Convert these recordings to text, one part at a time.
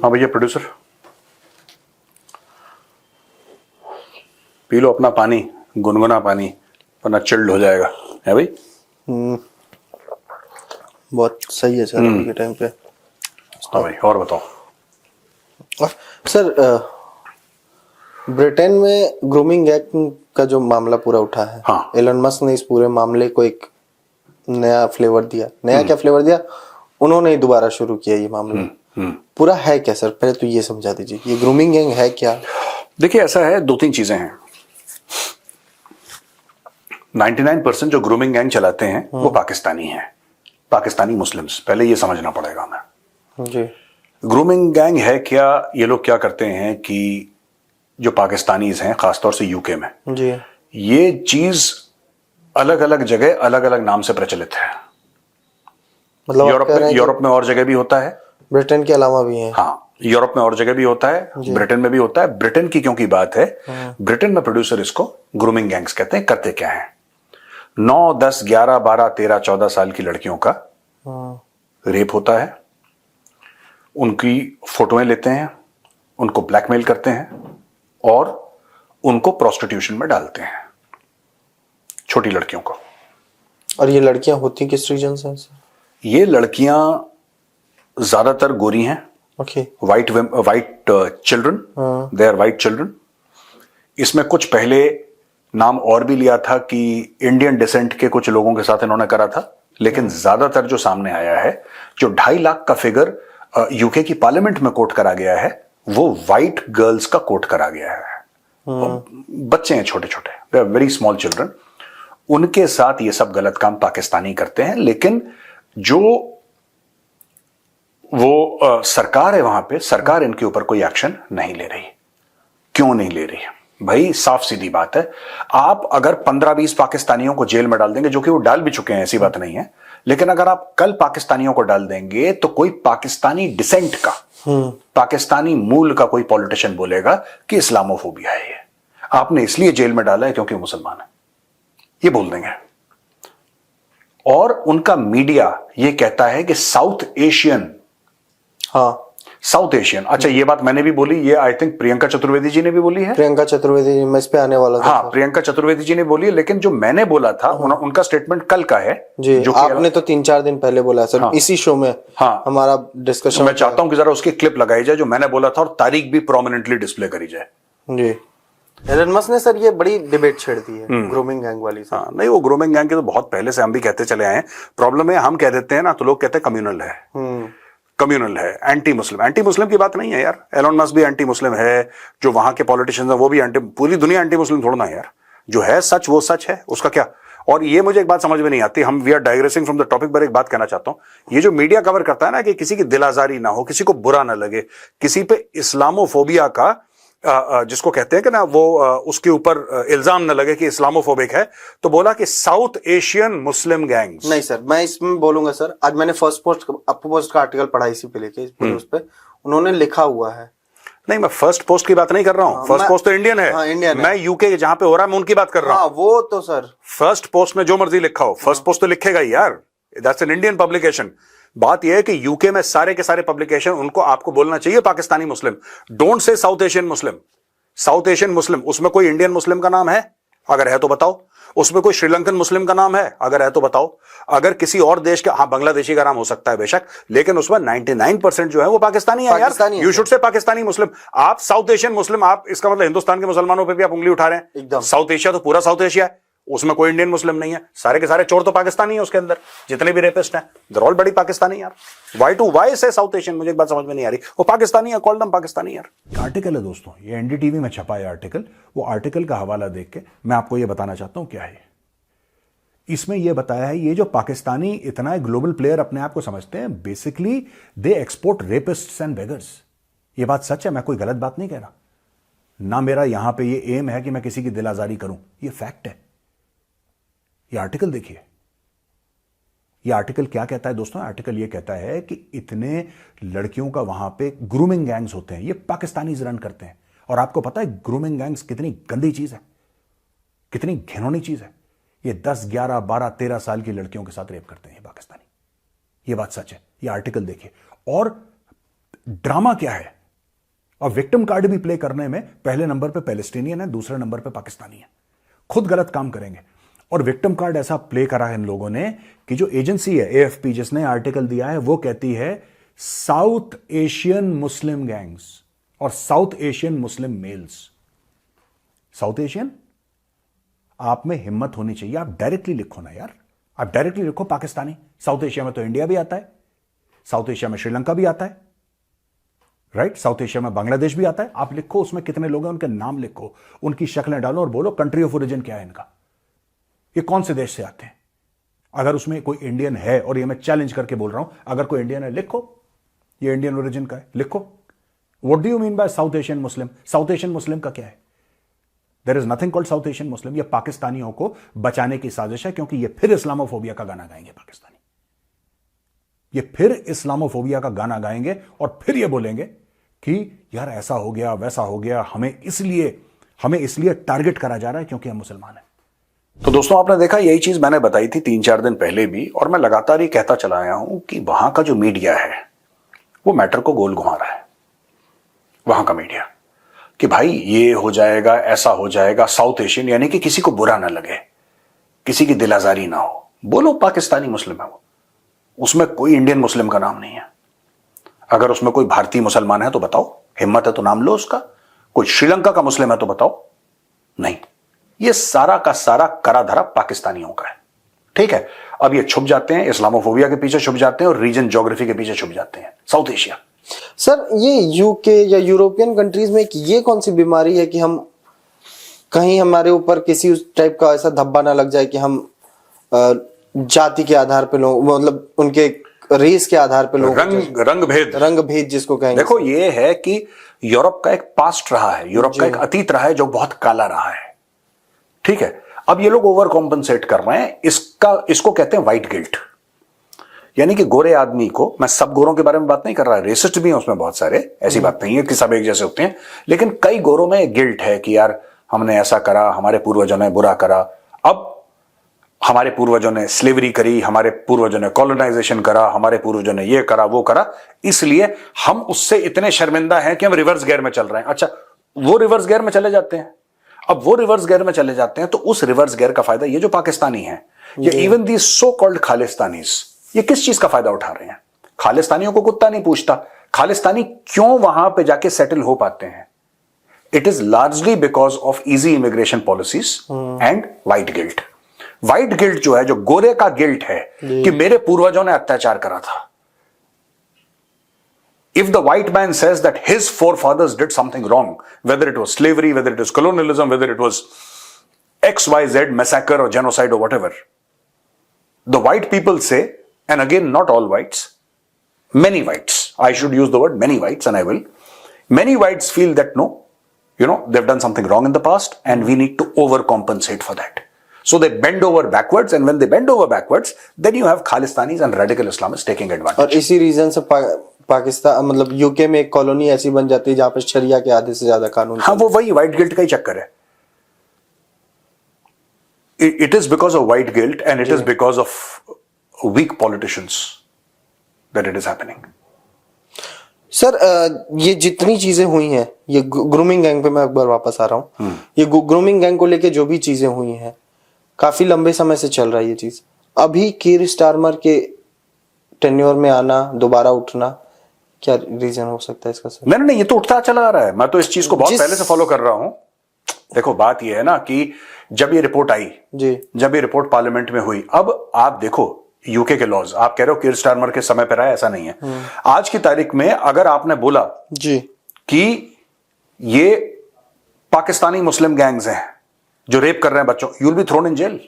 हाँ भैया producer, P low अपना पानी, गुनगुना पानी, वरना चिल्ड हो जाएगा। है भाई? बहुत सही है सर अभी के टाइम पे। हाँ भाई, और बताओ। सर ब्रिटेन में ग्रूमिंग एक्ट का जो मामला पूरा उठा है, हाँ। एलन मस्क ने इस पूरे मामले को एक नया फ्लेवर दिया। नया क्या फ्लेवर दिया? उन्होंने ही दोबारा शुरू किया ये मामला। पूरा है क्या सर? पहले तो ये समझा दीजिए, ये ग्रूमिंग गैंग है क्या? देखिए, ऐसा है, दो तीन चीजें हैं। 99% जो ग्रूमिंग गैंग चलाते हैं वो पाकिस्तानी हैं, पाकिस्तानी मुस्लिम्स। पहले ये समझना पड़ेगा हमें। जी। ग्रूमिंग गैंग है क्या? ये लोग क्या करते हैं कि जो पाकिस्तानीज हैं, खासतौर से यूके में, जी। ये चीज अलग अलग जगह अलग अलग नाम से प्रचलित है। मतलब यूरोप में और जगह भी होता है, ब्रिटेन के अलावा भी है। हाँ, यूरोप में और जगह भी होता है, ब्रिटेन में भी होता है। ब्रिटेन की क्योंकि बात है, ब्रिटेन में प्रोड्यूसर इसको ग्रूमिंग गैंग्स कहते हैं। करते क्या है, 9, 10, 11, 12, 13, 14 साल की लड़कियों का रेप होता है, उनकी फोटोएं लेते हैं, उनको ब्लैकमेल करते हैं और उनको प्रोस्टिट्यूशन में डालते हैं, छोटी लड़कियों को। और ये लड़कियां होती किस रीजन से हैं सर? ये लड़कियां ज्यादातर गोरी हैं, okay. White children, they are white children. इसमें कुछ पहले नाम और भी लिया था कि इंडियन डिसेंट के कुछ लोगों के साथ इन्होंने करा था, लेकिन ज्यादातर जो सामने आया है, जो 2.5 लाख का फिगर यूके की पार्लियामेंट में कोट करा गया है, वो वाइट गर्ल्स का कोट करा गया है। बच्चे हैं छोटे छोटे, they are very small children. उनके साथ ये सब गलत काम पाकिस्तानी करते हैं। लेकिन जो वो सरकार है वहां पे, सरकार इनके ऊपर कोई एक्शन नहीं ले रही। क्यों नहीं ले रही? भाई साफ सीधी बात है, आप अगर 15-20 पाकिस्तानियों को जेल में डाल देंगे, जो कि वो डाल भी चुके हैं, ऐसी बात नहीं है, लेकिन अगर आप कल पाकिस्तानियों को डाल देंगे तो कोई पाकिस्तानी डिसेंट का, पाकिस्तानी मूल का कोई पॉलिटिशियन बोलेगा कि इस्लामोफोबिया है, ये आपने इसलिए जेल में डाला है क्योंकि मुसलमान है, ये बोल देंगे। और उनका मीडिया ये कहता है कि साउथ एशियन, हाँ साउथ एशियन। अच्छा, ये बात मैंने भी बोली, ये आई थिंक प्रियंका चतुर्वेदी जी ने भी बोली है। प्रियंका चतुर्वेदी जी, मैं इस पे आने वाला था। हाँ, प्रियंका चतुर्वेदी जी ने बोली है, लेकिन जो मैंने बोला था उनका स्टेटमेंट कल का है जी। जो आपने तो 3-4 दिन पहले बोला सर। हाँ, इसी शो में हाँ, हमारा डिस्कशन। तो मैं चाहता हूं कि जरा उसकी क्लिप लगाई जाए जो मैंने बोला था, और तारीख भी प्रोमिनेंटली डिस्प्ले करी जाए। जी। एलन मस्क ने सर ये बड़ी डिबेट छेड़ दी है ग्रूमिंग गैंग वाली सर। हाँ, नहीं, वो ग्रूमिंग गैंग के तो बहुत पहले से हम भी कहते चले आए हैं। प्रॉब्लम है, हम कह देते हैं ना तो लोग कहते हैं कम्युनल है, कम्युनल है, एंटी मुस्लिम। एंटी मुस्लिम की बात नहीं है यार, एलन मस्क भी एंटी मुस्लिम है, जो वहां के पॉलिटिशियंस हैं वो भी एंटी, पूरी दुनिया एंटी मुस्लिम थोड़ा ना यार। जो है सच वो सच है, उसका क्या। और ये मुझे एक बात समझ में नहीं आती, हम we are digressing from the topic, पर एक बात कहना चाहता हूं। ये जो मीडिया कवर करता है ना कि किसी की दिल आजारी ना हो, किसी को बुरा ना लगे, किसी पे इस्लामोफोबिया का जिसको कहते हैं कि ना वो उसके ऊपर इल्जाम न लगे कि इस्लामोफोबिक है, तो बोला कि साउथ एशियन मुस्लिम गैंग्स। नहीं सर, मैं इसमें बोलूंगा सर, आज मैंने फर्स्ट पोस्ट का आर्टिकल पढ़ा इसी पे लेके, उस पे उन्होंने लिखा हुआ है। नहीं, मैं फर्स्ट पोस्ट की बात नहीं कर रहा हूं। फर्स्ट पोस्ट तो इंडियन है। हाँ, इंडियन मैं यूके जहां पे हो रहा है मैं उनकी बात कर रहा हूं। वो तो सर फर्स्ट पोस्ट में जो मर्जी लिखा हो, फर्स्ट पोस्ट तो लिखेगा ही यार, दैट्स एन इंडियन पब्लिकेशन। बात यह है कि यूके में सारे के सारे पब्लिकेशन, उनको आपको बोलना चाहिए Pakistani Muslim, don't say south Asian Muslim. South Asian Muslim, उसमें कोई इंडियन मुस्लिम का नाम है? अगर है तो बताओ। उसमें कोई श्रीलंकन मुस्लिम का नाम है? अगर है तो बताओ। अगर किसी और देश के, हाँ बांग्लादेशी का नाम हो सकता है बेशक, लेकिन उसमें 99% जो है वो पाकिस्तानी है यार। यू शुड से पाकिस्तानी मुस्लिम। आप साउथ एशियन मुस्लिम, आप इसका मतलब हिंदुस्तान के मुसलमानों पे भी आप उंगली उठा रहे हैं एकदम। साउथ एशिया तो पूरा साउथ एशिया है, उसमें कोई इंडियन मुस्लिम नहीं है। सारे के सारे चोर तो पाकिस्तानी है उसके अंदर, जितने भी रेपिस्ट हैं दे आर ऑल बड़ी पाकिस्तानी यार। वाई टू वाई से साउथ एशियन, मुझे एक बात समझ में नहीं आ रही, वो पाकिस्तानी है, कॉल देम पाकिस्तानी यार। आर्टिकल है दोस्तों, ये एनडीटीवी में छपा है आर्टिकल। वो आर्टिकल का हवाला देख के मैं आपको ये बताना चाहता हूं क्या है। इसमें यह बताया है, ये जो पाकिस्तानी इतना ग्लोबल प्लेयर अपने आप को समझते हैं, basically they export rapists and beggars. ये बात सच है, मैं कोई गलत बात नहीं कह रहा ना। मेरा यहां पे ये एम है कि मैं किसी की दिल आजारी करूं, ये फैक्ट है। ये आर्टिकल देखिए, ये आर्टिकल क्या कहता है दोस्तों? आर्टिकल ये कहता है कि इतने लड़कियों का वहां पे ग्रूमिंग गैंग्स होते हैं, ये पाकिस्तानीज रन करते हैं। और आपको पता है ग्रूमिंग गैंग्स कितनी गंदी चीज है, कितनी घिनौनी चीज है। ये 10, 11, 12, 13 साल की लड़कियों के साथ रेप करते हैं पाकिस्तानी। ये बात सच है, ये आर्टिकल देखिए। और ड्रामा क्या है, और विक्टिम कार्ड भी प्ले करने में पहले नंबर पे पैलेस्टीनियन है, दूसरे नंबर पे पाकिस्तानी है। खुद गलत काम करेंगे। और विक्टिम कार्ड ऐसा प्ले करा है इन लोगों ने कि जो एजेंसी है एएफपी जिसने आर्टिकल दिया है वो कहती है साउथ एशियन मुस्लिम गैंग्स और साउथ एशियन मुस्लिम मेल्स। साउथ एशियन, आप में हिम्मत होनी चाहिए, आप डायरेक्टली लिखो ना यार, आप डायरेक्टली लिखो पाकिस्तानी। साउथ एशिया में तो इंडिया भी आता है, साउथ एशिया में श्रीलंका भी आता है, राइट? साउथ एशिया में बांग्लादेश भी आता है। आप लिखो उसमें कितने लोग हैं, उनके नाम लिखो, उनकी शक्लें डालो और बोलो कंट्री ऑफ ओरिजिन क्या है इनका, ये कौन से देश से आते हैं। अगर उसमें कोई इंडियन है, और ये मैं चैलेंज करके बोल रहा हूं, अगर कोई इंडियन है लिखो ये इंडियन ओरिजिन का है, लिखो। What do you mean by south Asian Muslim? South Asian Muslim का क्या है? There is nothing called south Asian Muslim. ये पाकिस्तानियों को बचाने की साजिश है, क्योंकि ये फिर इस्लामोफोबिया का गाना गाएंगे पाकिस्तानी, ये फिर इस्लामोफोबिया का गाना गाएंगे और फिर ये बोलेंगे कि यार ऐसा हो गया वैसा हो गया, हमें इसलिए टारगेट करा जा रहा है क्योंकि हम मुसलमान हैं। तो दोस्तों, आपने देखा यही चीज मैंने बताई थी 3-4 दिन पहले भी, और मैं लगातार ये कहता चला आया हूं कि वहां का जो मीडिया है वो मैटर को गोल घुमा रहा है। वहां का मीडिया कि भाई ये हो जाएगा, ऐसा हो जाएगा, साउथ एशियन, यानी कि किसी को बुरा ना लगे, किसी की दिल आजारी ना हो, बोलो पाकिस्तानी मुस्लिम है वो, उसमें कोई इंडियन मुस्लिम का नाम नहीं है। अगर उसमें कोई भारतीय मुसलमान है तो बताओ, हिम्मत है तो नाम लो उसका। कोई श्रीलंका का मुस्लिम है तो बताओ, नहीं। ये सारा का सारा करा धरा पाकिस्तानियों का है, ठीक है। अब ये छुप जाते हैं, इस्लामोफोबिया के पीछे छुप जाते हैं और रीजन ज्योग्राफी के पीछे छुप जाते हैं, साउथ एशिया। सर, ये यूके या यूरोपियन कंट्रीज में ये कौन सी बीमारी है कि हम कहीं हमारे ऊपर किसी उस टाइप का ऐसा धब्बा ना लग जाए कि हम जाति के आधार पे लोग, मतलब उनके रेस के आधार पे लोग, रंग भेद जिसको कहेंगे। देखो, ये है कि यूरोप का एक पास्ट रहा है, यूरोप का एक अतीत रहा है जो बहुत काला रहा है, ठीक है। अब ये लोग ओवर कॉम्पनसेट कर रहे हैं, इसको कहते हैं व्हाइट गिल्ट। यानी कि गोरे आदमी को, मैं सब गोरों के बारे में बात नहीं कर रहा, रेसिस्ट भी हैं उसमें बहुत सारे, ऐसी बात नहीं है कि सब एक जैसे होते हैं, लेकिन कई गोरों में गिल्ट है कि यार हमने ऐसा करा, हमारे पूर्वजों ने बुरा करा, अब हमारे पूर्वजों ने स्लेवरी करी, हमारे पूर्वजों ने कॉलोनाइजेशन करा, हमारे पूर्वजों ने ये करा वो करा, इसलिए हम उससे इतने शर्मिंदा हैं कि हम रिवर्स गियर में चल रहे हैं। अच्छा, वो रिवर्स गियर में चले जाते हैं। अब वो रिवर्स गियर में चले जाते हैं तो उस रिवर्स गियर का फायदा ये जो पाकिस्तानी है, ये even the so called Khalistanis, ये किस चीज का फायदा उठा रहे हैं? खालिस्तानियों को कुत्ता नहीं पूछता, खालिस्तानी क्यों वहां पे जाके सेटल हो पाते हैं? It is largely because of easy immigration policies and white guilt. White guilt जो है, जो गोरे का गिल्ट है कि मेरे पूर्वजों ने अत्याचार करा था। If the white man says that his forefathers did something wrong, whether it was slavery, whether it was colonialism, whether it was XYZ massacre or genocide or whatever, the white people say, and again, not all whites, many whites, I should use the word many whites, and I will, many whites feel that no, they've done something wrong in the past and we need to overcompensate for that. So they bend over backwards, and when they bend over backwards, then you have Khalistanis and radical Islamists taking advantage. और इसी reason से पाकिस्तान, मतलब UK में एक colony ऐसी बन जाती है जहां पर शरिया के आधे से ज्यादा कानून। हाँ, वो वही व्हाइट गिल्ट का ही चक्कर है। It is because of white guilt and it is because of weak politicians that it is happening. Sir, ये जितनी चीजें हुई हैं, ये ग्रूमिंग गैंग पे मैं एक बार वापस आ रहा हूँ। ये ग्रूमिंग गैंग को लेके जो भी चीजें हुई हैं, काफी लंबे समय से चल रहा है ये चीज। अभी कीर स्टारमर के टेन्योर में आना, दोबारा उठना, क्या रीजन हो सकता है इसका सर? नहीं, ये तो उठता चला आ रहा है। मैं तो इस चीज को बहुत पहले से फॉलो कर रहा हूं। देखो, बात ये है ना कि जब ये रिपोर्ट आई जी, जब ये रिपोर्ट पार्लियामेंट में हुई, अब आप देखो यूके के लॉज, आप कह रहे हो कीर स्टारमर के समय पर आया, ऐसा नहीं है। आज की तारीख में अगर आपने बोला जी कि ये पाकिस्तानी मुस्लिम गैंग्स हैं जो रेप कर रहे हैं बच्चों, you will be thrown in jail.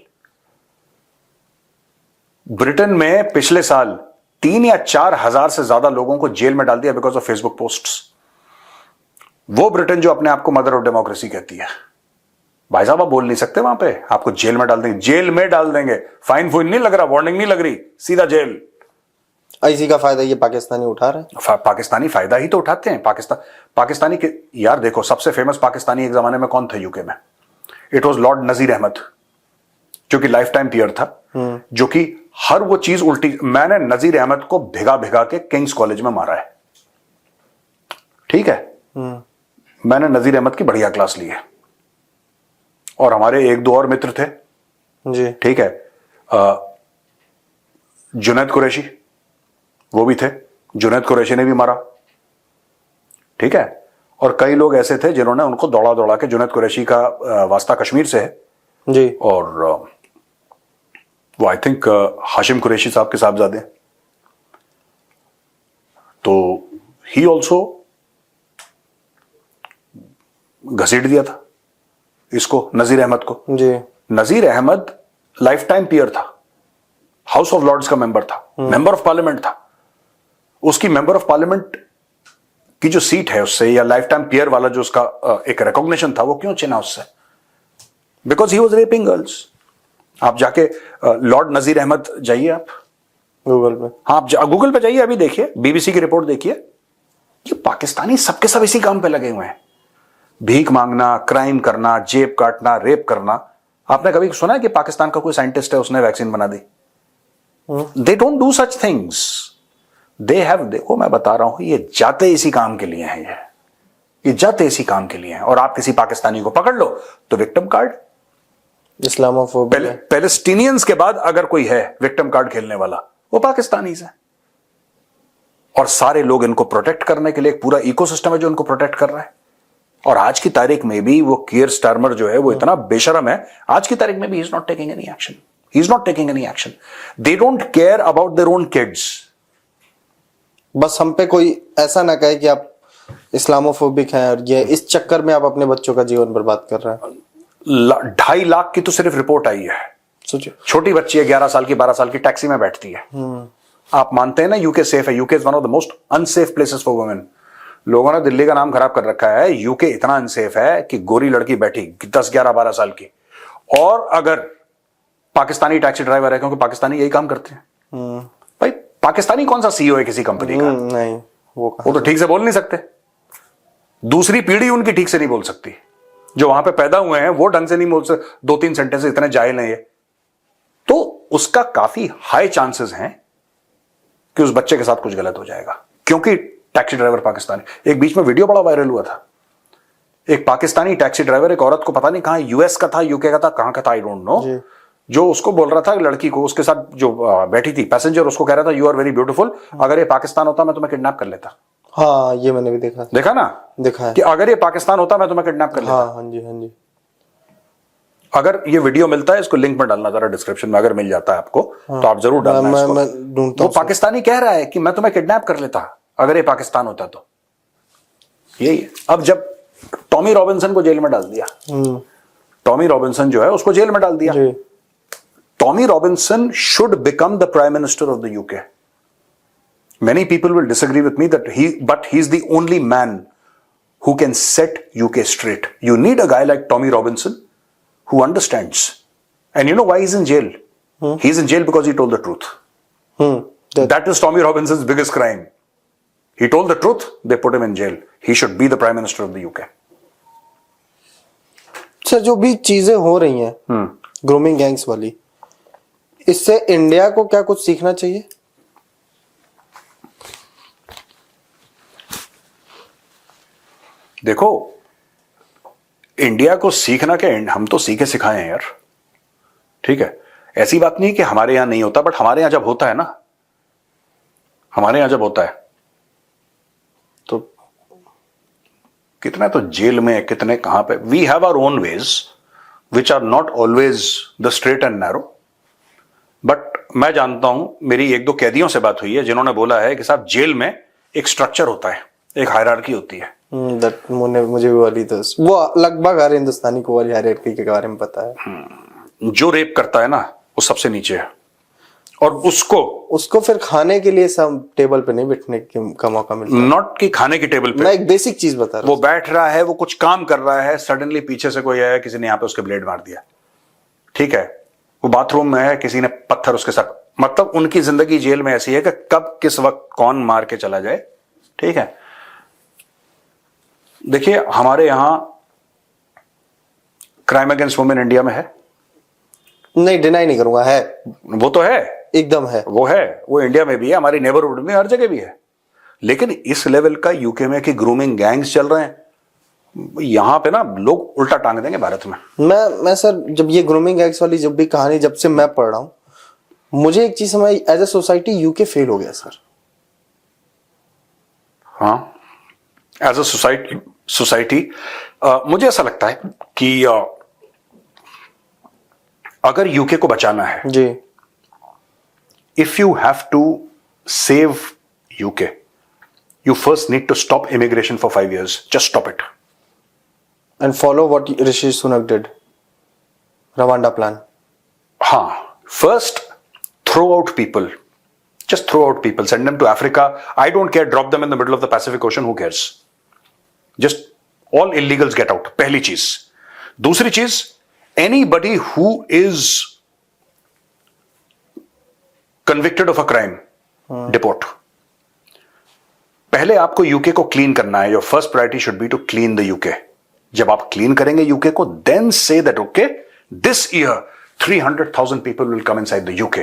Britain में पिछले साल 3 या 4 हजार से ज्यादा लोगों को जेल में डाल दिया बिकॉज ऑफ फेसबुक पोस्ट्स। वो ब्रिटेन जो अपने आप को मदर ऑफ डेमोक्रेसी कहती है, भाई साहब आप बोल नहीं सकते वहां पे, आपको जेल में डाल देंगे, जेल में डाल देंगे। फाइन फुइन नहीं लग रहा, वार्निंग नहीं लग रही, सीधा जेल। इसी का फायदा ये पाकिस्तानी उठा रहे हैं। पाकिस्तानी फायदा ही तो उठाते हैं। पाकिस्तानी के यार देखो, सबसे फेमस पाकिस्तानी एक जमाने में कौन था यूके में? It was Lord Nazir Ahmad, जो कि लाइफ टाइम पीयर था, जो कि हर वो चीज उल्टी। मैंने नजीर अहमद को भिगा भिगा के किंग्स कॉलेज में मारा है, ठीक है, मैंने नजीर अहमद की बढ़िया क्लास ली है, और हमारे एक दो और मित्र थे जी। ठीक है, जुनैद कुरैशी वो भी थे, जुनैद कुरैशी ने भी मारा ठीक है, और कई लोग ऐसे थे जिन्होंने उनको दौड़ा दौड़ा के, जुनैद कुरैशी का वास्ता कश्मीर से है जी। और वो आई थिंक हाशिम कुरैशी साहब के साहबजादे, तो ही ऑल्सो घसीट दिया था इसको, नजीर अहमद को। जी। Nazir Ahmad life time peer था, हाउस ऑफ लॉर्ड्स का मेंबर था, मेंबर ऑफ पार्लियामेंट था, उसकी मेंबर ऑफ पार्लियामेंट की जो सीट है उससे, या लाइफ टाइम पीयर वाला जो उसका एक रिकॉग्निशन था, वो क्यों छिना उससे? Because he was rapping girls. आप जाके लॉर्ड नजीर अहमद जाइए, आप गूगल पे, हाँ आप गूगल पे जाइए, अभी देखिए बीबीसी की रिपोर्ट देखिए, ये पाकिस्तानी सबके सब इसी काम पे लगे हुए हैं, भीख मांगना, क्राइम करना, जेब काटना, रेप करना। आपने कभी सुना है कि पाकिस्तान का कोई साइंटिस्ट है उसने वैक्सीन बना दी? They don't do such things, they have, देखो मैं बता रहा हूं, ये जाते इसी काम के लिए हैं, ये जाते इसी काम के लिए हैं। और आप किसी पाकिस्तानी को पकड़ लो तो विक्टिम कार्ड, इस्लामोफोबिया। पैलेस्टीनियंस के बाद अगर कोई है विक्टिम कार्ड खेलने वाला, वो पाकिस्तानी है। और सारे लोग इनको प्रोटेक्ट करने के लिए, एक पूरा इकोसिस्टम है जो इनको प्रोटेक्ट कर रहा है। और आज की तारीख में भी वो कीयर स्टारमर जो है वो इतना बेशरम है, आज की तारीख में भी he is not taking any action, he is not taking any action. They don't care about their own kids. बस हम पे कोई ऐसा ना कहे कि आप इस्लामोफोबिक हैं, और ये इस चक्कर में आप अपने बच्चों का जीवन बर्बाद कर रहे हैं। 2.5 लाख की तो सिर्फ रिपोर्ट आई है। सोचिए, छोटी बच्ची है, 11 साल की, 12 साल की, टैक्सी में बैठती है। आप मानते हैं ना यूके सेफ है? UK is one of the most unsafe places for women. लोगों ने दिल्ली का नाम खराब कर रखा है, यूके इतना अनसेफ है कि गोरी लड़की बैठी 10, 11, 12 साल की, और अगर पाकिस्तानी टैक्सी ड्राइवर है, क्योंकि पाकिस्तानी यही काम करते हैं भाई, पाकिस्तानी कौन सा सीईओ है किसी कंपनी का? नहीं, वो तो ठीक से बोल नहीं सकते, दूसरी पीढ़ी उनकी ठीक से नहीं बोल सकती, जो वहां पे पैदा हुए हैं वो ढंग से नहीं बोल सकते, 2-3 सेंटेंस इतने जाहिल हैं ये, तो उसका काफी हाई चांसेस हैं कि उस बच्चे के साथ कुछ गलत हो जाएगा, क्योंकि टैक्सी ड्राइवर पाकिस्तानी। एक बीच में वीडियो बड़ा वायरल हुआ था, एक पाकिस्तानी टैक्सी ड्राइवर एक औरत को, पता नहीं कहां, यूएस का था, यूके का था, कहां का था, आई डोंट नो, जो उसको बोल रहा था, लड़की को, उसके साथ जो बैठी थी पैसेंजर, उसको कह रहा था यू आर वेरी ब्यूटीफुल, अगर ये पाकिस्तान होता मैं तुम्हें किडनैप कर लेता। हाँ, ये मैंने भी देखा। देखा ना? देखा है कि अगर ये पाकिस्तान होता मैं तुम्हें किडनैप कर लेता। हाँ जी, हाँ जी। अगर ये वीडियो मिलता है, इसको लिंक में डालना जरा डिस्क्रिप्शन में, अगर मिल जाता है आपको तो आप जरूर डालना इसको। मैं ढूंढता वो पाकिस्तानी कह रहा है कि मैं तुम्हें किडनैप कर लेता अगर ये पाकिस्तान होता तो। यही है। अब जब टॉमी रॉबिन्सन को जेल में डाल दिया, टॉमी रॉबिन्सन जो है उसको जेल में डाल दिया। Tommy Robinson should become the prime minister of the UK. Many people will disagree with me but he's the only man who can set UK straight. You need a guy like Tommy Robinson who understands. And you know why he's in jail? He's in jail because he told the truth. That is Tommy Robinson's biggest crime. He told the truth, they put him in jail. He should be the prime minister of the UK. Sir, जो भी चीजें हो रही हैं grooming gangs वाली, इससे India को क्या कुछ सीखना चाहिए? देखो, इंडिया को सीखना क्या, हम तो सीखे सिखाए हैं यार, ठीक है। ऐसी बात नहीं कि हमारे यहां नहीं होता, बट हमारे यहां जब होता है ना, हमारे यहां जब होता है तो कितने तो जेल में, कितने कहां पे। We have our own ways which are not always the straight and narrow, but मैं जानता हूं, मेरी 1-2 कैदियों से बात हुई है जिन्होंने बोला है कि साहब जेल में एक स्ट्रक्चर होता है, एक हायरार्की होती है। मुझे भी वाली तो वो लगभग हर हिंदुस्तानी को वाली हायरार्की के बारे में पता है। जो रेप करता है ना वो सबसे नीचे है, और उसको फिर खाने के लिए सब टेबल पे नहीं बैठने का मौका मिलता। नॉट कि खाने की टेबल पे, मैं एक बेसिक चीज बता रहा हूं। वो बैठ रहा है, वो कुछ काम कर रहा है, सडनली पीछे से कोई आया, किसी ने यहाँ पे उसके ब्लेड मार दिया, ठीक है। वो बाथरूम में है, किसी ने पत्थर उसके साथ, मतलब उनकी जिंदगी जेल में ऐसी है कि कब किस वक्त कौन मार के चला जाए, ठीक है। देखिए, हमारे यहां क्राइम अगेंस्ट वुमेन इंडिया में है, नहीं डिनाई नहीं करूंगा, है, वो तो है, एकदम है, वो है, वो इंडिया में भी है, हमारी नेबरहुड में हर जगह भी है। लेकिन इस लेवल का यूके में कि ग्रूमिंग गैंग्स चल रहे हैं, यहां पे ना लोग उल्टा टांग देंगे भारत में। मैं सर, जब ये ग्रूमिंग गैंग्स वाली जब भी कहानी जब से मैं पढ़ रहा हूँ, मुझे एक चीज समझ, as a society UK fail हो गया सर। हाँ, एज अ सोसाइटी मुझे ऐसा लगता है कि अगर यूके को बचाना है, जी, if you have to save UK, you first need to stop immigration for 5 years. Just stop it. and follow what Rishi Sunak did, Rwanda plan. हाँ, first throw out people. Just throw out people. Send them to Africa. I don't care. Drop them in the middle of the Pacific Ocean. Who cares? Just all illegals get out. पहली चीज. दूसरी चीज, anybody who is convicted of a crime, deport. पहले आपको UK को clean करना है. Your first priority should be to clean the UK. जब आप क्लीन करेंगे यूके को, then say that okay, this year 300,000 people will come inside the UK,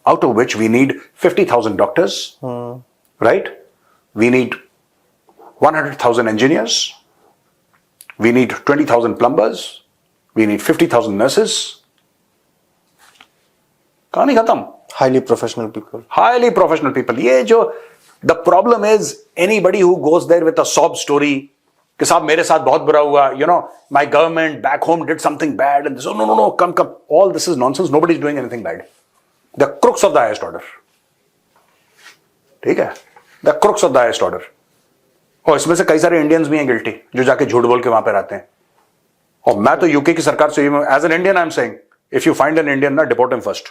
out of which we need 50,000 doctors, right? We need 100,000 engineers. We need 20,000 plumbers. We need 50,000 nurses. कहानी खत्म. Highly professional people. Highly professional people. ये जो the problem is anybody who goes there with a sob story कि साहब मेरे साथ बहुत बुरा हुआ, you know, my government back home did something bad and this, oh no, come. All this is nonsense. Nobody is doing anything bad. The crooks of the highest order. ठीक है? The crooks of the highest order. और इसमें से कई सारे Indians भी हैं guilty, जो जाके झूठ बोल के वहां पे रहते हैं. और मैं तो यूके की सरकार से as an Indian I am saying, if you find an Indian ना, डिपोर्ट हिम फर्स्ट.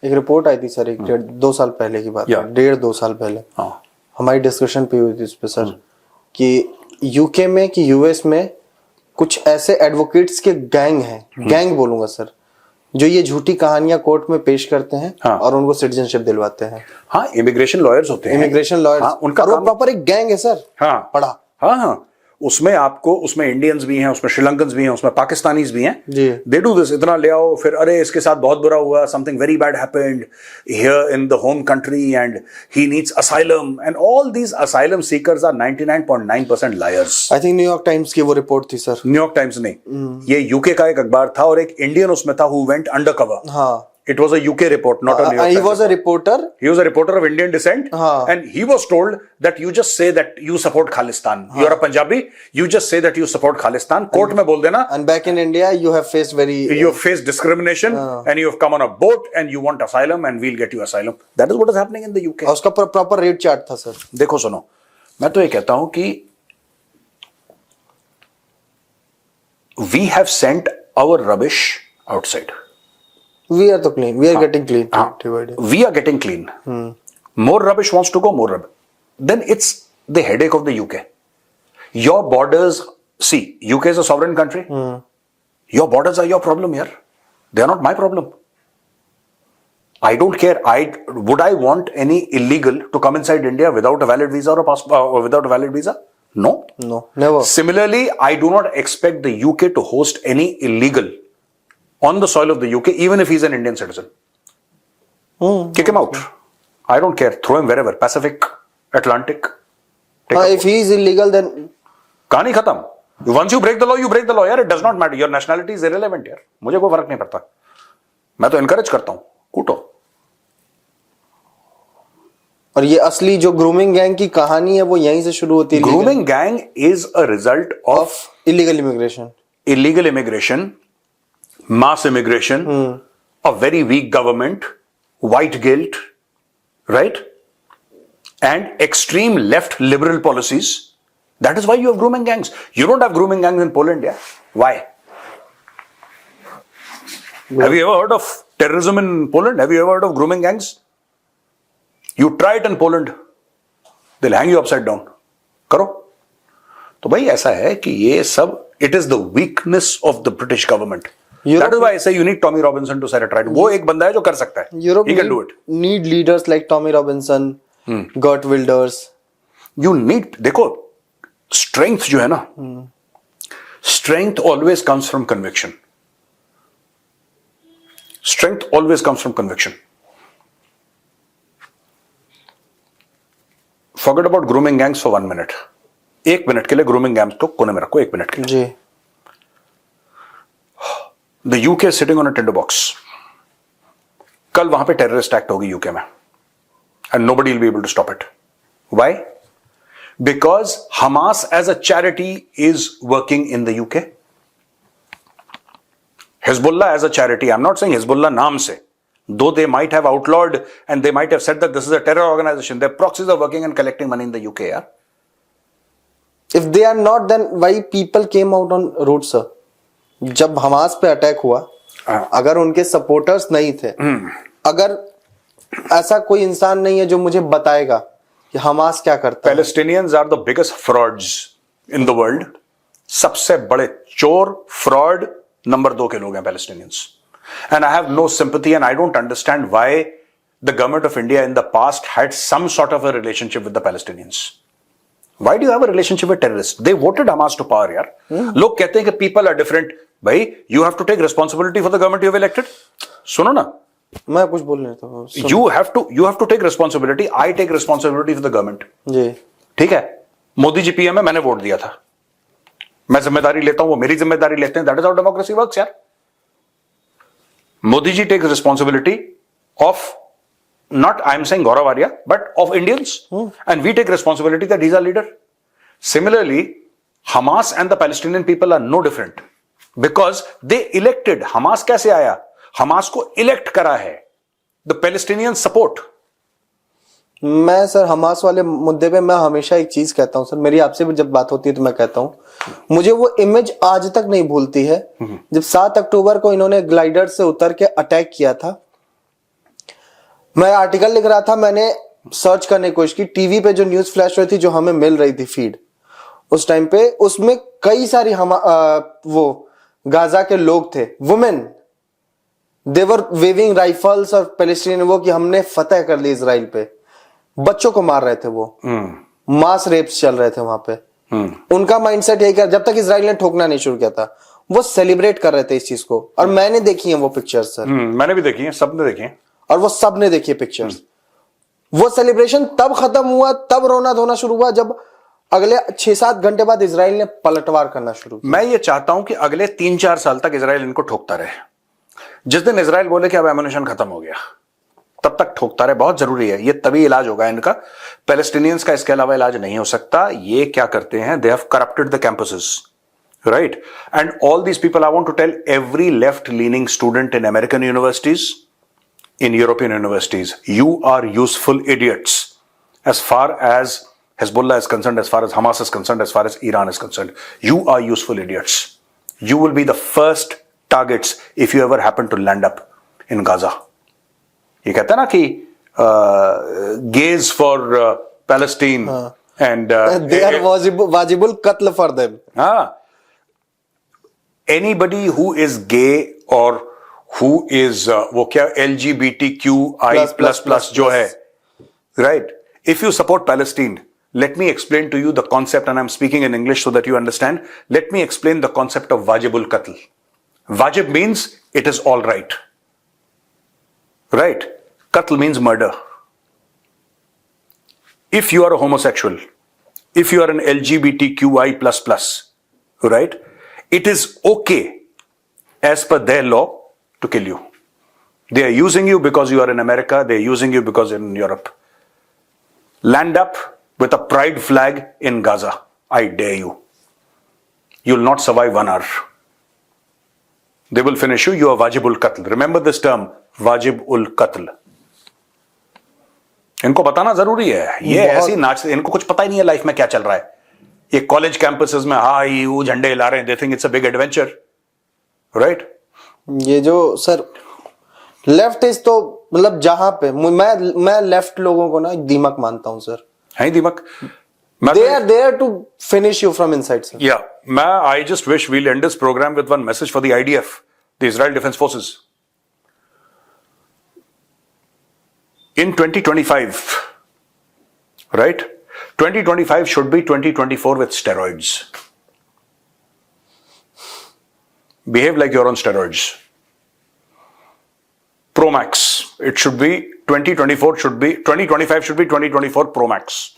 एक रिपोर्ट आई थी सर, एक 2 साल पहले की बात है, 1.5-2 साल पहले. हाँ, हमारी डिस्कशन पे हुई थी इस पे सर, कि यूके में कि यूएस में कुछ ऐसे एडवोकेट्स के गैंग हैं, गैंग बोलूंगा सर, जो ये झूठी कहानियां कोर्ट में पेश करते हैं. हाँ. और उनको सिटीजनशिप दिलवाते हैं. हाँ, इमिग्रेशन लॉयर्स होते हैं. Immigration lawyers. हाँ, उनका काम प्रॉपर एक गैंग है सर. हाँ, पढ़ा. हाँ, उसमें आपको, उसमें इंडियंस भी हैं, उसमें श्रीलंकन्स भी हैं, उसमें पाकिस्तानीज भी हैं. जी. They do this. इतना ले आओ, फिर अरे इसके साथ बहुत बुरा हुआ, something very bad happened here in the home country and he needs asylum, and all these asylum seekers are 99.9% liars. I think New York Times की वो रिपोर्ट थी सर. न्यूयॉर्क टाइम्स नहीं, ये यूके का एक अखबार था और एक इंडियन उसमें था हु वेंट अंडरकवर. हाँ. It was a UK report, not a New York he Times was a report. reporter. He was a reporter of Indian descent, हाँ. and he was told that you just say that you support Khalistan. हाँ. You're a Punjabi. You just say that you support Khalistan. Court में बोल देना. And back in India, you have faced you have faced discrimination, and you have come on a boat, and you want asylum, and we'll get you asylum. That is what is happening in the UK. उसका proper rate chart था sir. देखो सुनो, मैं तो ये कहता हूं कि we have sent our rubbish outside. We are so clean. We are getting clean. We are getting clean. More rubbish wants to go, more rubbish. Then it's the headache of the UK. Your borders, see, UK is a sovereign country. Your borders are your problem here. They are not my problem. I don't care. Would I want any illegal to come inside India without a valid visa or a passport, or without a valid visa? No. No, never. Similarly, I do not expect the UK to host any illegal on the soil of the UK, even if he's an Indian citizen. Kick him out. I don't care. Throw him wherever. Pacific, Atlantic. If he is illegal, then कहानी खत्म. Once you break the law, you break the law. यार, it does not matter. Your nationality is irrelevant यार. मुझे कोई फर्क नहीं पड़ता. मैं तो encourage करता हूँ. कूटो. और ये असली जो ग्रूमिंग गैंग की कहानी है वो यहीं से शुरू होती है. Grooming gang is a result of illegal immigration. Illegal immigration, mass immigration, a very weak government, white guilt, right? And extreme left liberal policies. That is why you have grooming gangs. You don't have grooming gangs in Poland, yeah? Why? Have you ever heard of terrorism in Poland? Have you ever heard of grooming gangs? You try it in Poland. They'll hang you upside down. करो. तो भाई ऐसा है कि ये सब, it is the weakness of the British government. That is why I say you need Tommy Robinson to set it right. वो एक बंदा है जो कर सकता है. Europe He can do it. Need leaders like Tommy Robinson, Gert Wilders. You need, देखो, strength जो है ना, strength always comes from conviction. Strength always comes from conviction. Forget about grooming gangs for 1 minute. 1 minute के लिए grooming gangs को कोने में रखो, 1 मिनट के लिए. जी. The UK is sitting on a tinder box. कल वहां पे टेररिस्ट एक्ट होगी यूके में, and nobody will be able to stop it. Why? Because Hamas as a charity is working in the UK. Hezbollah as a charity, I am not saying Hezbollah नाम से, though they might have outlawed and they might have said that this is a terror organization, their proxies are working and collecting money in the UK. Yeah? If they are not, then why people came out on road, sir? जब Hamas पे attack हुआ, अगर उनके supporters नहीं थे, अगर ऐसा कोई इंसान नहीं है जो मुझे बताएगा कि हमास क्या करता है. Palestinians are the biggest frauds in the world. सबसे बड़े चोर, फ्रॉड नंबर 2 के लोग हैं Palestinians. And I have no sympathy, and I don't understand why the government of India in the past had some sort of a relationship with the Palestinians. Why do you have a relationship with terrorists? They voted Hamas to power, यार. लोग कहते हैं कि people are different. भाई, you have to take responsibility for the government you have elected. सुनो ना. मैं कुछ बोल नहीं था. You have to take responsibility. I take responsibility for the government. जी. ठीक है. मोदी जी पीएम है, मैंने वोट दिया था. मैं जिम्मेदारी लेता हूं, वो मेरी जिम्मेदारी लेते हैं. That is how democracy works, यार. Modi ji takes responsibility of, not I am saying Gaurav Arya, but of Indians. And we take responsibility that he's our leader. Similarly, Hamas and the Palestinian people are no different. Because they elected. Hamas कैसे आया? Hamas को elect करा है. The Palestinians support. मैं sir Hamas वाले मुद्दे पे मैं हमेशा एक चीज कहता हूं सर, मेरी आपसे भी जब बात होती है तो मैं कहता हूं, मुझे वो इमेज आज तक नहीं भूलती है जब 7 अक्टूबर को इन्होंने ग्लाइडर से उतर के अटैक किया था. मैं आर्टिकल लिख रहा था, मैंने सर्च करने की कोशिश की, टीवी पे जो न्यूज फ्लैश रही थी, जो हमें मिल रही थी फीड उस टाइम पे, उसमें कई सारी वो गाजा के लोग थे, वुमेन, देवर वेविंग राइफल्स और पैलेस्टीनियन, वो कि हमने फतेह कर ली इसराइल पे. बच्चों को मार रहे थे वो. मास रेप्स चल रहे थे वहां पे. उनका माइंडसेट यही कर, जब तक इजराइल ने ठोकना नहीं शुरू किया था, वो सेलिब्रेट कर रहे थे इस चीज को. और मैंने देखी है वो पिक्चर्स सर. मैंने भी देखी है, सबने देखी है. और वो सबने देखी है पिक्चर्स. वो सेलिब्रेशन तब खत्म हुआ, तब रोना धोना शुरू हुआ जब अगले 6-7 घंटे बाद इजराइल ने पलटवार करना शुरू किया. मैं ये चाहता हूं कि अगले 3-4 साल तक इजराइल इनको ठोकता रहे. जिस दिन इजराइल बोले कि अब एमुनिशन खत्म हो गया, तब तक ठोकता रहे. बहुत जरूरी है ये, तभी इलाज होगा इनका. पैलेस्टीनियंस का इसके अलावा इलाज नहीं हो सकता. ये क्या करते हैं, they have corrupted the campuses, right? And all these people, I want to tell every left leaning student in American universities, in European universities, you are useful idiots as far as Hezbollah is concerned, as far as Hamas is concerned, as far as Iran is concerned. You are useful idiots. You will be the first targets if you ever happen to land up in Gaza. ये कहता है ना कि gays for Palestine and they are wajibul qatl for them. Anybody who is gay or who is वो क्या LGBTQI++ जो है, right? If you support Palestine, let me explain to you the concept, and I'm speaking in English so that you understand. Let me explain the concept of wajibul qatl. Wajib means it is all right. Right? Qatl means murder. If you are a homosexual, if you are an LGBTQI++, right? It is okay as per their law to kill you. They are using you because you are in America. They are using you because you're in Europe. Land up with a pride flag in Gaza. I dare you. You'll not survive 1 hour. They will finish you. You are wajibul qatl. Remember this term, wajibul qatl. इनको बताना जरूरी है. ये ऐसी नाच, इनको कुछ पता ही नहीं है लाइफ में क्या चल रहा है. ये कॉलेज कैंपसेस में हाई वो झंडे हिला रहे हैं. They think it's a big adventure. Right? ये जो सर लेफ्ट इज, तो मतलब जहां पे मैं लेफ्ट लोगों को ना दीमक मानता हूं सर. है दीमक. They are there to finish you from inside, sir. Yeah, I just wish we'll end this program with one message for the IDF, the Israel Defense Forces. In 2025, right? 2025 should be 2024 with steroids. Behave like you're on steroids. Pro Max. It should be 2024 should be 2025 should be 2024 Pro Max.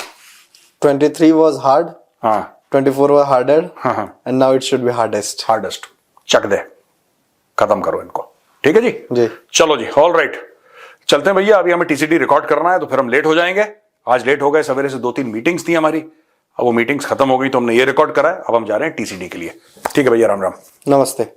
23 was hard, हाँ 24 was harder, हाँ and now it should be hardest. Hardest. चक दे, खत्म करो इनको। ठीक है जी जी। चलो जी, ऑल राइट, चलते हैं भैया। अभी हमें टीसीडी रिकॉर्ड करना है तो फिर हम लेट हो जाएंगे। आज लेट हो गए, सवेरे से 2-3 मीटिंग्स थी हमारी, अब वो मीटिंग्स खत्म हो गई तो हमने ये रिकॉर्ड करा है। अब हम जा रहे हैं टीसीडी के लिए। ठीक है भैया, राम राम। नमस्ते।